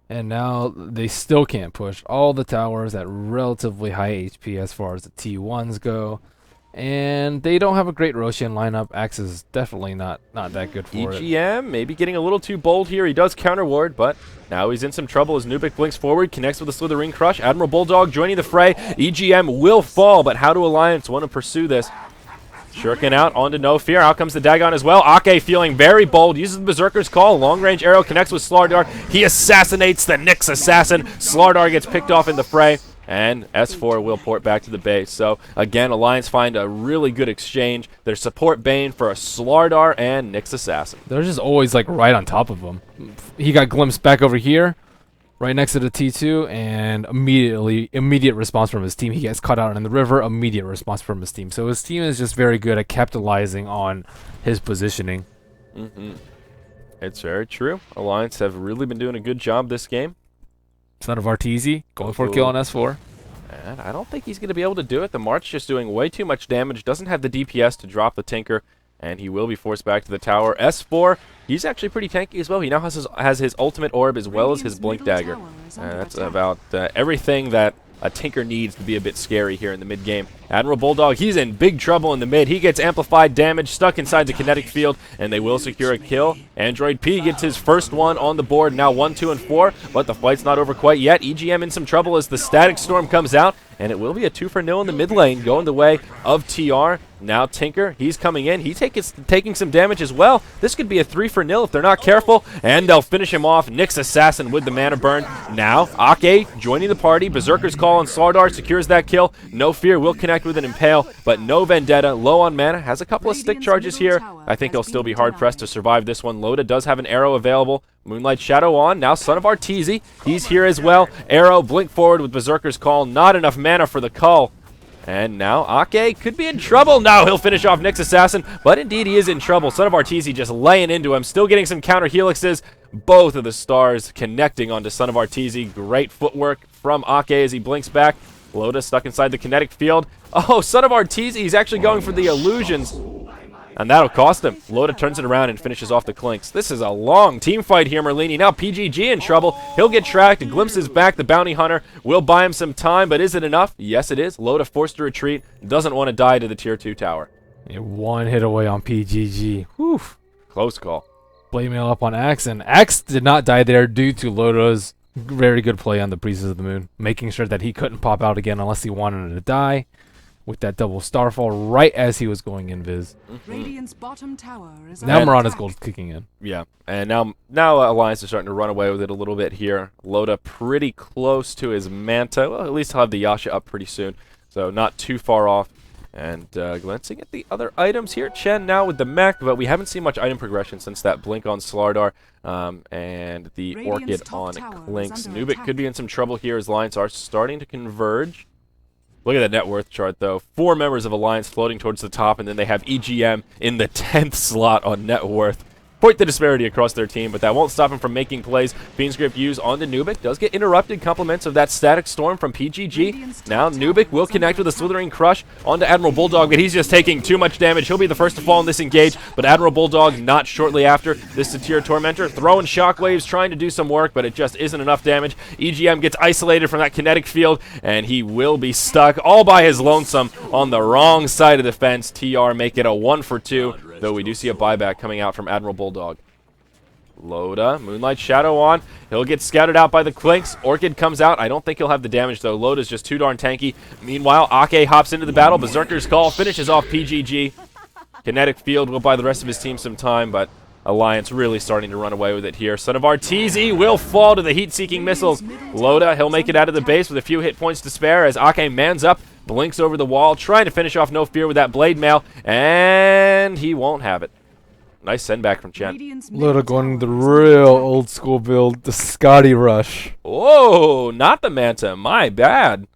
And now they still can't push all the towers at relatively high HP as far as the T1s go. And they don't have a great Roshan lineup. Axe is definitely not that good for it. EGM maybe getting a little too bold here. He does counter ward, but now he's in some trouble as Nubik blinks forward, connects with a Slithering Crush. Admiral Bulldog joining the fray. EGM will fall, but how do Alliance want to pursue this? Shuriken out onto No Fear. Out comes the Dagon as well. Ake feeling very bold. Uses the Berserker's Call. Long-range arrow connects with Starladder. He assassinates the Nyx assassin. Starladder gets picked off in the fray. And S4 will port back to the base. So, again, Alliance find a really good exchange. Their support Bane for a Slardar and Nyx Assassin. They're just always, like, right on top of him. He got glimpsed back over here, right next to the T2, and immediate response from his team. He gets caught out in the river, immediate response from his team. So his team is just very good at capitalizing on his positioning. It's very true. Alliance have really been doing a good job this game. Son of Arteezy going for a kill on S4. And I don't think he's going to be able to do it. The March just doing way too much damage. Doesn't have the DPS to drop the Tinker. And he will be forced back to the tower. S4, he's actually pretty tanky as well. He now has his ultimate orb as well as his Blink Dagger. That's about everything that a Tinker needs to be a bit scary here in the mid game. Admiral Bulldog, he's in big trouble in the mid. He gets amplified damage, stuck inside the kinetic field, and they will secure a kill. Android P gets his first one on the board, now 1, 2, and 4, but the fight's not over quite yet. EGM in some trouble as the Static Storm comes out, and it will be a 2-for-0 in the mid lane, going the way of TR. Now Tinker, he's coming in. He's taking some damage as well. This could be a 3-for-0 if they're not careful, and they'll finish him off. Nyx Assassin with the mana burn. Now Ake joining the party. Berserker's Call on Slardar secures that kill. No Fear will connect with an Impale, but no Vendetta. Low on mana, has a couple of stick charges here. I think he'll still be hard-pressed to survive this one. Loda does have an arrow available. Moonlight Shadow on. Now Son of Arteezy, he's here as well. Arrow, blink forward with Berserker's Call. Not enough mana for the call. And now Ake could be in trouble. No, he'll finish off Nyx Assassin, but indeed he is in trouble. Son of Arteezy just laying into him, still getting some counter helixes. Both of the stars connecting onto Son of Arteezy. Great footwork from Ake as he blinks back. Loda stuck inside the kinetic field. Oh, Son of Arteezy, he's actually going for the illusions. And that'll cost him. Loda turns it around and finishes off the Clinks. This is a long team fight here, Merlini. Now PGG in trouble. He'll get tracked. Glimpses back. The Bounty Hunter will buy him some time, but is it enough? Yes, it is. Loda forced to retreat. Doesn't want to die to the Tier 2 tower. Yeah, one hit away on PGG. Whew. Close call. Blade mail up on Axe, and Axe did not die there due to Loda's very good play on the Breezes of the Moon, making sure that he couldn't pop out again unless he wanted to die. With that double starfall right as he was going invis. Radiant's bottom tower is Now under Mirana's attack. gold's kicking in. Yeah, and now Alliance is starting to run away with it a little bit here. Loda pretty close to his Manta. Well, at least he'll have the Yasha up pretty soon, so not too far off. And glancing at the other items here, Chen now with the mech, but we haven't seen much item progression since that blink on Slardar and the Radiant's Orchid top on tower is Clinks. under Nubik attack. could be in some trouble here as Alliance are starting to converge. Look at that net worth chart, though. 4 members of Alliance floating towards the top, and then they have EGM in the 10th slot on net worth. Quite the disparity across their team, but that won't stop him from making plays. Fiend's Grip used onto Nubik. Does get interrupted. Compliments of that Static Storm from PGG. Now Nubik will connect with a Slithering Crush onto Admiral Bulldog, but he's just taking too much damage. He'll be the first to fall in this engage, but Admiral Bulldog not shortly after. This Satyr Tormentor throwing shockwaves, trying to do some work, but it just isn't enough damage. EGM gets isolated from that kinetic field, and he will be stuck all by his lonesome on the wrong side of the fence. TR make it a 1-for-2. Though we do see a buyback coming out from Admiral Bulldog. Loda, Moonlight Shadow on. He'll get scouted out by the Clinks. Orchid comes out. I don't think he'll have the damage, though. Loda's just too darn tanky. Meanwhile, Ake hops into the battle. Berserker's Call finishes off PGG. Kinetic Field will buy the rest of his team some time, but Alliance really starting to run away with it here. Son of Arteezy will fall to the heat-seeking missiles. Loda, he'll make it out of the base with a few hit points to spare as Ake mans up. Blinks over the wall, trying to finish off No Fear with that Blade Mail, and he won't have it. Nice send back from Chen. Radiant's Loda middle going the tower is real under attack. old school build, the Scotty Rush. Oh, not the Manta. My bad.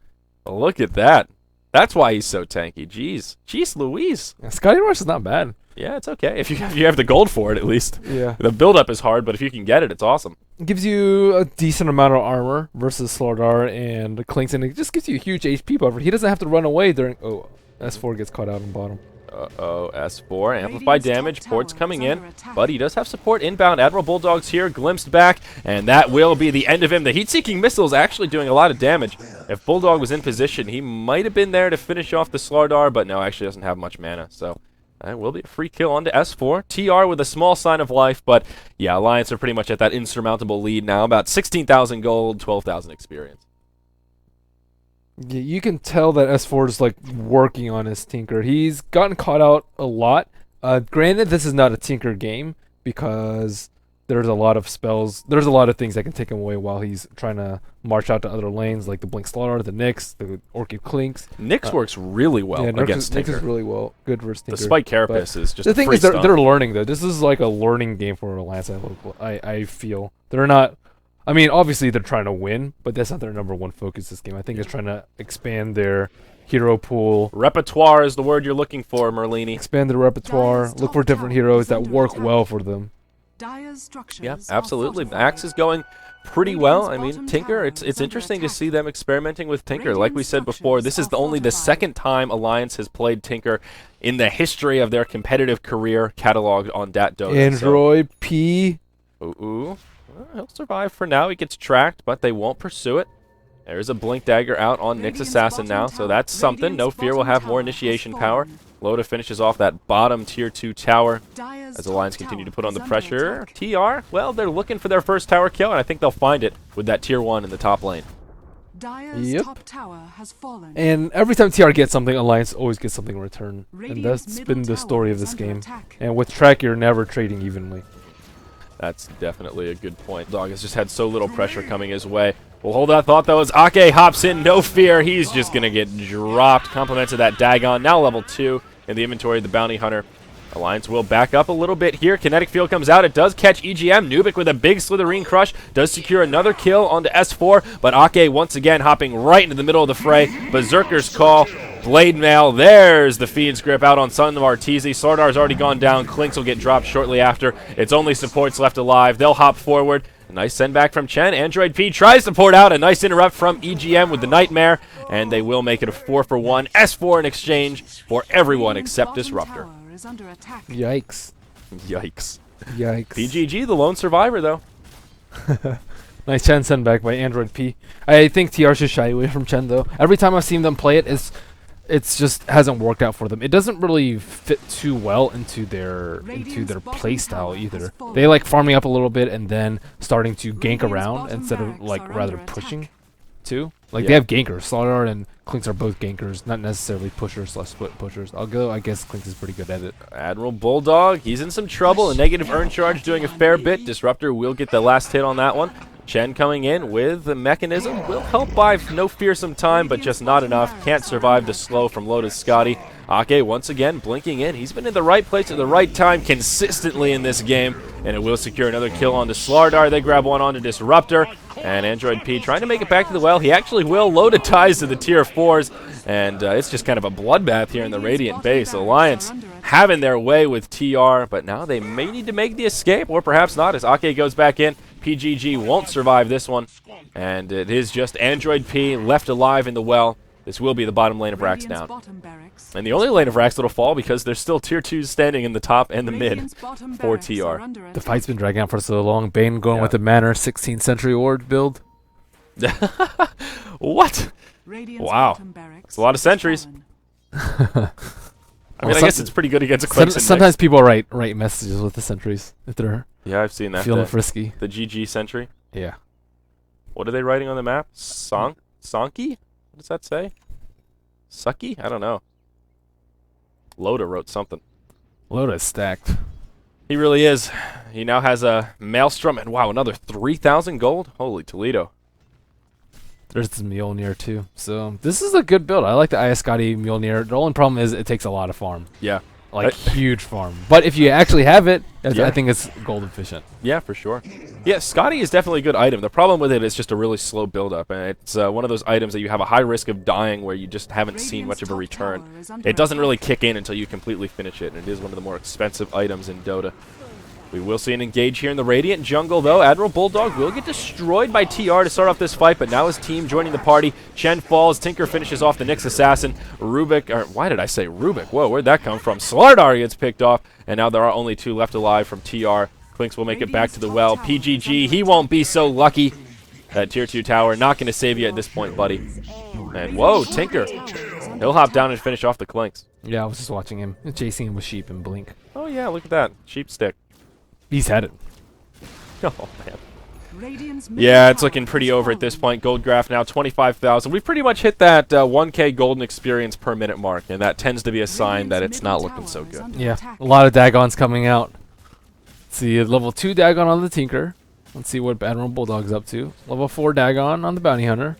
Look at that. That's why he's so tanky. Jeez Louise. Yeah, Scotty Rush is not bad. Yeah, it's okay. If you have the gold for it, at least. Yeah. The build-up is hard, but if you can get it, it's awesome. Gives you a decent amount of armor versus Slardar and Clinks, and it just gives you a huge HP buffer. He doesn't have to run away during... Oh, S4 gets caught out on bottom. Uh-oh, S4. Amplified Radiant's top damage. Port's tower coming is in, under attack. but he does have support inbound. Admiral Bulldog's here, glimpsed back, and that will be the end of him. The heat-seeking missiles actually doing a lot of damage. If Bulldog was in position, he might have been there to finish off the Starladder, but no, actually doesn't have much mana. So that will be a free kill onto S4. TR with a small sign of life, but yeah, Alliance are pretty much at that insurmountable lead now. About 16,000 gold, 12,000 experience. Yeah, you can tell that S4 is like working on his Tinker. He's gotten caught out a lot. Granted, this is not a Tinker game because there's a lot of spells. There's a lot of things that can take him away while he's trying to march out to other lanes, like the Blink Slaughter, the Nyx, the Orchid Clinks. Nyx works really well against Tinker. Nyx is really good versus Tinker. The Spike Carapace is just the thing free is they're stun. learning though. This is like a learning game for Alliance. I feel they're not. I mean, obviously they're trying to win, but that's not their number one focus this game. I think it's trying to expand their hero pool. Repertoire is the word you're looking for, Merlini. Expand their repertoire. Look for different heroes that work well for them. Yeah, absolutely. Axe is going pretty well. I mean, Tinker, it's interesting to see them experimenting with Tinker. Like we said before, this is only the second time Alliance has played Tinker in the history of their competitive career cataloged on Dota. Android P. Ooh. Well, he'll survive for now. He gets tracked, but they won't pursue it. There's a Blink Dagger out on Nyx Assassin now, so that's something. No fear, we'll have more initiation power. Loda finishes off that bottom tier 2 tower as Alliance continue to put on the pressure. TR, well, they're looking for their first tower kill, and I think they'll find it with that tier 1 in the top lane. Yep. And every time TR gets something, Alliance always gets something in return. And that's been the story of this game. And with Track, you're never trading evenly. That's definitely a good point. Dog has just had so little pressure coming his way. We'll hold that thought, though, as Ake hops in. No fear. He's just going to get dropped. Compliments of that Dagon. Now level 2 in the inventory of the Bounty Hunter. Alliance will back up a little bit here. Kinetic Field comes out. It does catch EGM. Nubik with a big Slitherine Crush does secure another kill onto S4, but Ake once again hopping right into the middle of the fray. Berserker's Call. Blade Mail. There's the Fiend's Grip out on Son of Arteezy. Sardar's already gone down. Clinks will get dropped shortly after. It's only supports left alive. They'll hop forward. A nice send back from Chen. Android P tries to port out. A nice interrupt from EGM with the Nightmare. And they will make it a 4-for-1. S4 in exchange for everyone except Disruptor. Yikes. Yikes. Yikes. PGG, the lone survivor, though. Nice Chen send back by Android P. I think TR should shy away from Chen, though. Every time I've seen them play it, it's just hasn't worked out for them. It doesn't really fit too well into their play style either. They like farming up a little bit and then starting to gank around instead of like rather pushing too. Like they have gankers. Starladder and Clinks are both gankers, not necessarily pushers/split pushers. I guess Clinks is pretty good at it. Admiral Bulldog, he's in some trouble. A negative earn charge doing a fair bit. Disruptor will get the last hit on that one. Chen coming in with the mechanism will help buy no fearsome time, but just not enough. Can't survive the slow from Lotus Scotty. Ake once again blinking in. He's been in the right place at the right time consistently in this game, and it will secure another kill onto Starladder. They grab one onto Disruptor, and Android P trying to make it back to the well. He actually will. Loda ties to the tier 4s, and it's just kind of a bloodbath here in the Radiant base. Alliance having their way with TR, but now they may need to make the escape, or perhaps not, as Ake goes back in. PGG won't survive this one, and it is just Android P left alive in the well. This will be the bottom lane of Rax down. And the only lane of Rax that'll fall because there's still tier 2s standing in the top and the mid for TR. The fight's been dragging out for so long. Bane going with the Manor 16th Century Ward build. What? Wow. It's a lot of sentries. I mean, I guess it's pretty good against Eclipse. Sometimes people write messages with the sentries if they're I've seen that. Feeling frisky. The GG sentry. Yeah. What are they writing on the map? Sonky? What does that say? Sucky? I don't know. Loda wrote something. Loda is stacked. He really is. He now has a Maelstrom, and wow, another 3,000 gold? Holy Toledo. There's the Mjolnir too. So this is a good build. I like the Iascati Mjolnir. The only problem is it takes a lot of farm. Yeah. Like huge farm. But if you actually have it, I think it's gold efficient. Yeah, for sure. Yeah, Scotty is definitely a good item. The problem with it is just a really slow build-up, and it's one of those items that you have a high risk of dying where you just haven't seen much of a return. It doesn't really kick in until you completely finish it, and it is one of the more expensive items in Dota. We will see an engage here in the Radiant jungle, though. Admiral Bulldog will get destroyed by TR to start off this fight, but now his team joining the party. Chen falls. Tinker finishes off the Nyx Assassin. Why did I say Rubik? Whoa, where'd that come from? Starladder gets picked off, and now there are only 2 left alive from TR. Clinks will make it back to the well. PGG, he won't be so lucky. That tier 2 tower not going to save you at this point, buddy. And whoa, Tinker. He'll hop down and finish off the Clinks. Yeah, I was just watching him, chasing him with sheep and blink. Oh yeah, look at that. Sheep stick. He's had it. Oh man. Yeah, it's looking pretty over at this point. Gold graph now 25,000. We've pretty much hit that 1K golden experience per minute mark, and that tends to be a sign that it's not looking so good. Yeah, a lot of Dagons coming out. Let's see, level 2 Dagon on the Tinker. Let's see what Admiral Bulldog's up to. Level 4 Dagon on the Bounty Hunter.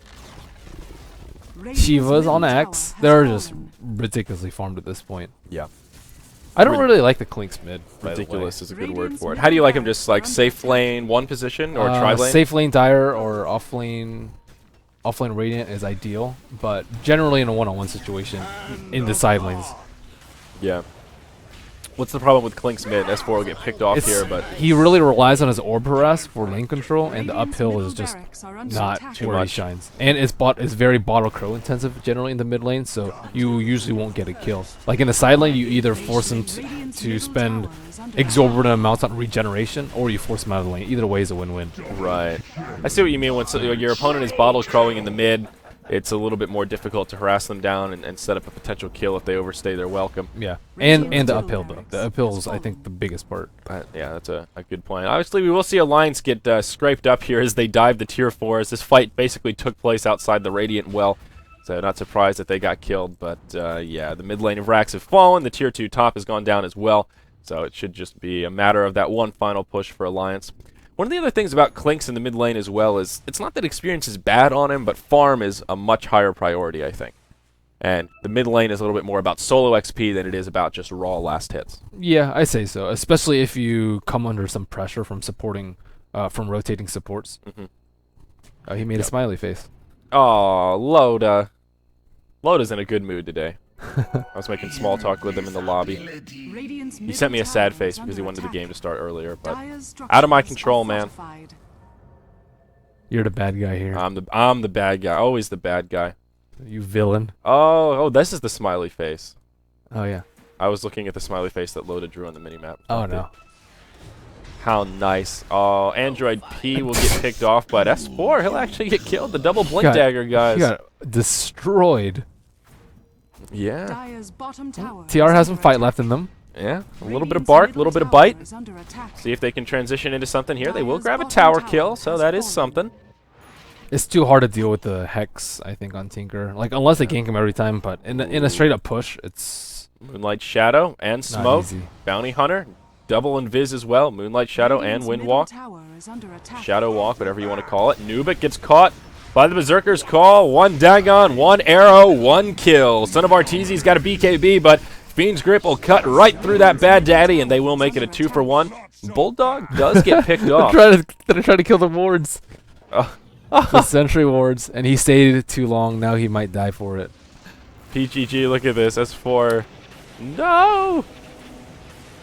Shiva's on X. They're just ridiculously farmed at this point. Yeah. I don't really like the Clinks mid. Ridiculous is a good word for it. How do you like him? Just like safe lane one position or tri lane? Safe lane Dire or off lane Radiant is ideal, but generally in a one-on-one situation in the side lanes. Yeah. What's the problem with Clink's mid? S4 will get picked off here, but he really relies on his orb harass for lane control, and the uphill is just not too where he much. shines. And it's very bottle crow intensive generally in the mid lane, so you usually won't get a kill. Like in the side lane, you either force him to spend exorbitant amounts on regeneration, or you force him out of the lane. Either way is a win-win. Right. I see what you mean. When your opponent is bottle crowing in the mid, it's a little bit more difficult to harass them down and set up a potential kill if they overstay their welcome. Yeah, and the uphill though. The uphill is, I think, the biggest part. Yeah, that's a good point. Obviously, we will see Alliance get scraped up here as they dive the tier 4, as this fight basically took place outside the Radiant well. So not surprised that they got killed. But yeah, the mid lane of Rax have fallen. The tier 2 top has gone down as well. So it should just be a matter of that one final push for Alliance. One of the other things about Clinks in the mid lane as well is it's not that experience is bad on him, but farm is a much higher priority, I think. And the mid lane is a little bit more about solo XP than it is about just raw last hits. Yeah, I say so, especially if you come under some pressure from supporting, from rotating supports. Mm-hmm. He made a smiley face. Oh, Loda. Loda's in a good mood today. I was making small talk with him in the lobby. He sent me a sad face because he wanted the game to start earlier, but out of my control, man. You're the bad guy here. I'm the bad guy. Always the bad guy. You villain. Oh, this is the smiley face. Oh yeah. I was looking at the smiley face that Loda drew on the minimap. Oh no. How nice. Oh, Android P will get picked off, but S4, he'll actually get killed. The double blink dagger, guys. He got destroyed. Yeah. TR has some fight left in them. Yeah. A little bit of bark, a little bit of bite. See if they can transition into something here. They will grab a tower kill, so that is something. It's too hard to deal with the Hex, I think, on Tinker. Like, unless they gank him every time, but in a straight-up push, it's... Moonlight Shadow and Smoke. Bounty Hunter. Double Invis as well. Moonlight Shadow and Windwalk. Shadow Walk, whatever you want to call it. Nubik gets caught by the Berserker's Call. One Dagon, one arrow, one kill. Son of Arteezy's got a BKB, but Fiend's Grip will cut right through that bad daddy, and they will make it a 2-for-1. Bulldog does get picked off. They're trying to kill the wards. The sentry wards, and he stayed too long. Now he might die for it. PGG, look at this. S4. No!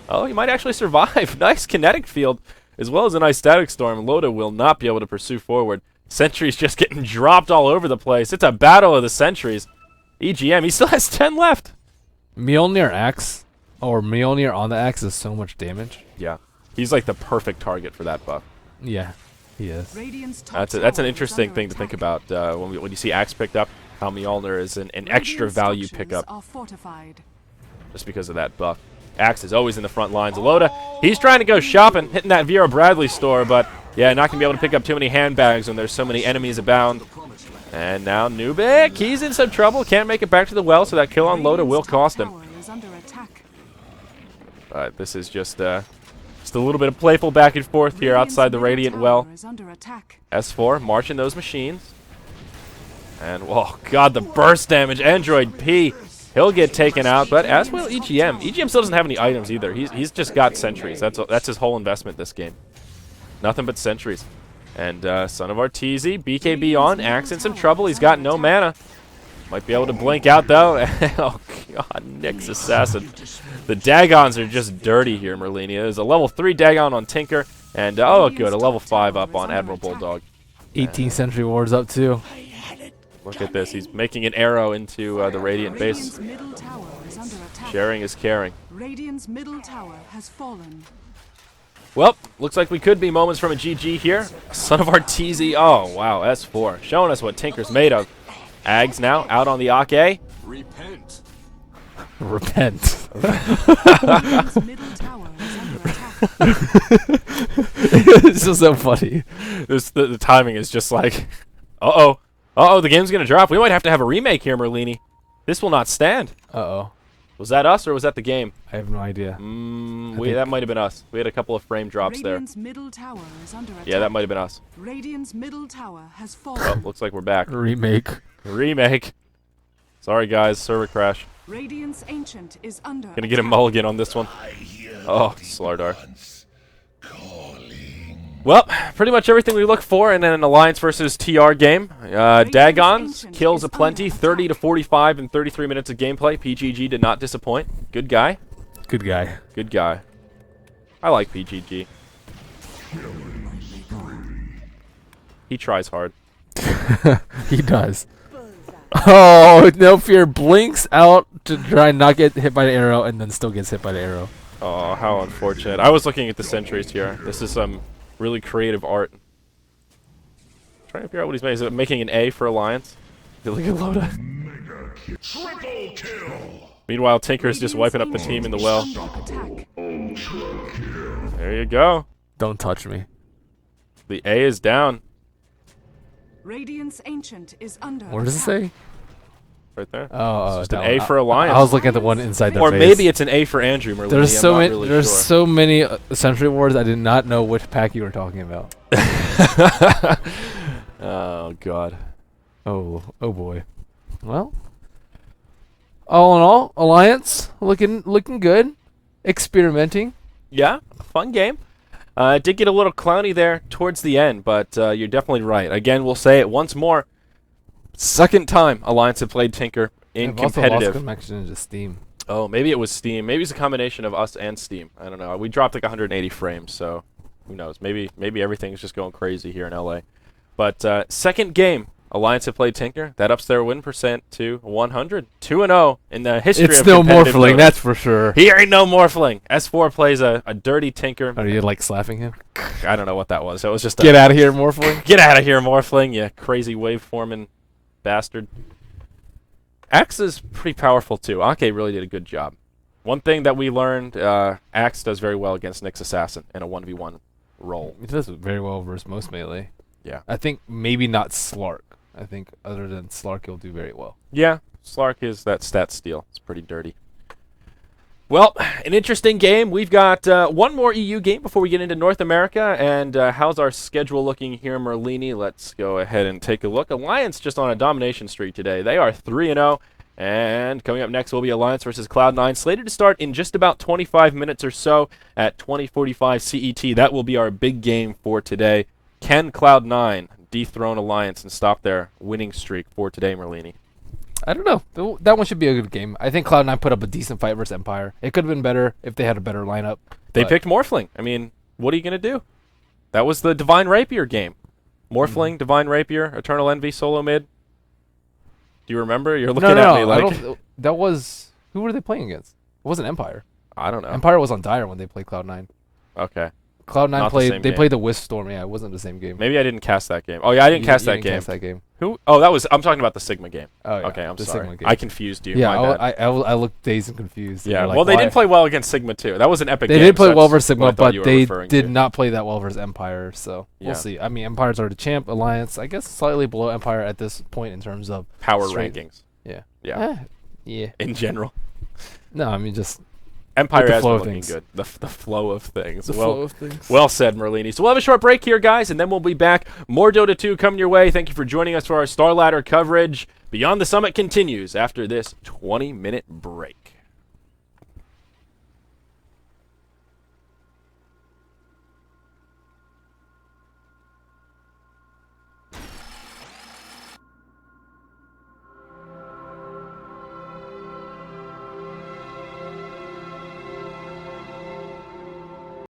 Oh, he might actually survive. Nice kinetic field, as well as a nice static storm. Loda will not be able to pursue forward. Sentries just getting dropped all over the place. It's a battle of the sentries. EGM, he still has 10 left. Mjolnir axe, or Mjolnir on the axe, is so much damage. Yeah, he's like the perfect target for that buff. Yeah, he is. That's an interesting thing to think about when you see axe picked up. How Mjolnir is an extra value pickup just because of that buff. Axe is always in the front lines. Loda, he's trying to go shopping, hitting that Vera Bradley store, but yeah, not going to be able to pick up too many handbags when there's so many enemies abound. And now Nubik, he's in some trouble. Can't make it back to the well, so that kill on Loda will cost him. But this is just a little bit of playful back and forth here outside the Radiant well. S4 marching those machines. And, oh god, the burst damage. Android P, he'll get taken out, but as will EGM. EGM still doesn't have any items either. He's just got sentries. That's his whole investment this game. Nothing but sentries. And Son of Arteezy, BKB on, Axe in some trouble. He's got no mana. Might be able to blink out though. Oh god, Nick's assassin. The Dagons are just dirty here, Merlinia. There's a level 3 Dagon on Tinker, and oh good, a level 5 up on Admiral Bulldog. 18 sentry wards up too. Look at this. He's making an arrow into the Radiant base. Sharing is caring. Radiant's middle tower has fallen. Well, looks like we could be moments from a GG here. Son of our TZ. Oh, wow, S4. Showing us what Tinker's made of. Ags now out on the Ake. Repent. Repent. Radiant's middle tower is under attack. It's just so funny. The timing is just like, uh-oh. Uh-oh, the game's going to drop. We might have to have a remake here, Merlini. This will not stand. Uh-oh. Was that us or was that the game? I have no idea. That might have been us. We had a couple of frame drops there. Radiant's middle tower is under attack. Yeah, that might have been us. Radiant's middle tower has Oh, fallen. looks like we're back. Remake. Remake. Sorry, guys. Server crash. Radiant's ancient is under Gonna get a attack. mulligan on this one. Oh, Starladder. Well, pretty much everything we look for in an Alliance versus TR game. Dagons, kills aplenty, 30 to 45 in 33 minutes of gameplay. PGG did not disappoint. Good guy. Good guy. Good guy. I like PGG. He tries hard. He does. Oh, no fear blinks out to try and not get hit by the arrow and then still gets hit by the arrow. Oh, how unfortunate. I was looking at the sentries here. This is some really creative art. Trying to figure out what he's making. Is it making an A for Alliance? Look at Loda. Triple kill. Meanwhile, Tinker's just wiping up the team in the well. Attack. There you go. Don't touch me. The A is down. Radiant's ancient is under What does it attack. say? Right there. Oh, Just an that A one. for Alliance. I was looking at the one inside the Or face. maybe it's an A for Andrew Merlini. There's I'm so not many. really There's sure. so many Century Wars. I did not know which pack you were talking about. Oh God. Oh boy. Well, all in all, Alliance looking good, experimenting. Yeah, fun game. It did get a little clowny there towards the end, but you're definitely right. Again, we'll say it once more. Second time Alliance have played Tinker in I've also lost competitive. connection into Steam. Oh, maybe it was Steam. Maybe it's a combination of us and Steam. I don't know. We dropped like 180 frames, so who knows? Maybe everything's just going crazy here in LA. But second game, Alliance have played Tinker. That ups their win percent to 100. 2-0 in the history It's of no competitive Morphling, Dota. that's for sure. He ain't no Morphling. S4 plays a dirty Tinker. Are you like slapping him? I don't know what that was. That was just a Get out of here, Morphling. Get out of here, Morphling, you crazy waveforming bastard. Axe is pretty powerful too. Ake really did a good job. One thing that we learned, Axe does very well against Nyx Assassin in a 1v1 role. He does very well versus most melee. Yeah. I think maybe not Slark. I think other than Slark, he'll do very well. Yeah, Slark is that stat steal. It's pretty dirty. Well, an interesting game. We've got one more EU game before we get into North America. And how's our schedule looking here, Merlini? Let's go ahead and take a look. Alliance just on a domination streak today. They are 3-0. And coming up next will be Alliance versus Cloud9, slated to start in just about 25 minutes or so at 20:45 CET. That will be our big game for today. Can Cloud9 dethrone Alliance and stop their winning streak for today, Merlini? I don't know. That one should be a good game. I think Cloud9 put up a decent fight versus Empire. It could have been better if they had a better lineup. They but picked Morphling. I mean, what are you going to do? That was the Divine Rapier game. Morphling, Divine Rapier, Eternal Envy, solo mid. Do you remember? You're looking at me like... I don't, that was... Who were they playing against? It wasn't Empire. I don't know. Empire was on Dire when they played Cloud9. Okay. Cloud9 Not the played... same They game. played the Wisp Storm. Yeah, it wasn't the same game. Maybe I didn't cast that game. Oh, yeah, I didn't cast You that didn't game. cast that game. Who? Oh, that was... I'm talking about the Sigma game. Oh, yeah. Okay, I'm the sorry. Sigma game. I confused you. Yeah, My bad. I looked dazed and confused. Yeah, They're like, well, they why? did play well against Sigma, too. That was an epic They game. did play so well that's versus what I Sigma, thought but you were they referring did to. not play that well versus Empire, so Yeah. we'll see. I mean, Empires are the champ. Alliance, I guess, slightly below Empire at this point in terms of Power strength. rankings. Yeah. Yeah. Yeah. In general. No, I mean, just Empire the has flow been of looking things. good. The flow of things. the well, flow of things. Well said, Merlini. So we'll have a short break here, guys, and then we'll be back. More Dota 2 coming your way. Thank you for joining us for our Starladder coverage. Beyond the Summit continues after this 20-minute break.